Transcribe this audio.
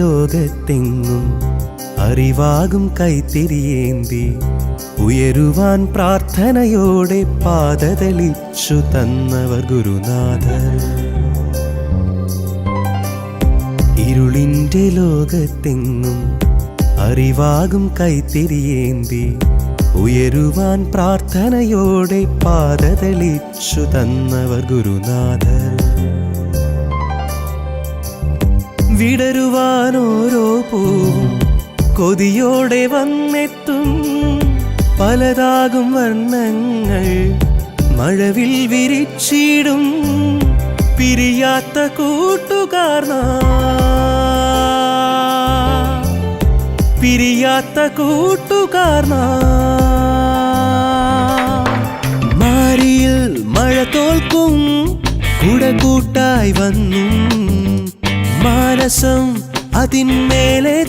ലോകത്തെങ്ങും അറിവാകും കൈത്തിരിയേന്തി ഉയരുവാൻ പ്രാർത്ഥനയോടെ പാദതളിച്ചു തന്നവർ ഗുരുനാഥർ. ഇരുളിൻ്റെ ലോകത്തെങ്ങും അറിവാകും കൈത്തിരിയേന്തി ഉയരുവാൻ പ്രാർത്ഥനയോടെ പാദതളിച്ചു തന്നവർ ഗുരുനാഥർ. വിടരുവാൻ ഓരോ പൂവും കൊതിയോടെ വന്നെത്തും, പലതാകും വർണ്ണങ്ങൾ മഴവിൽ വിരിച്ചിടും. പിരിയാത്ത കൂട്ടുകാർ പിരിയാത്ത കൂട്ടുകാർ മാരിയിൽ മഴ തോൽക്കും കുടകൂട്ടായി വന്നു മാനസം അതിന്മേലെ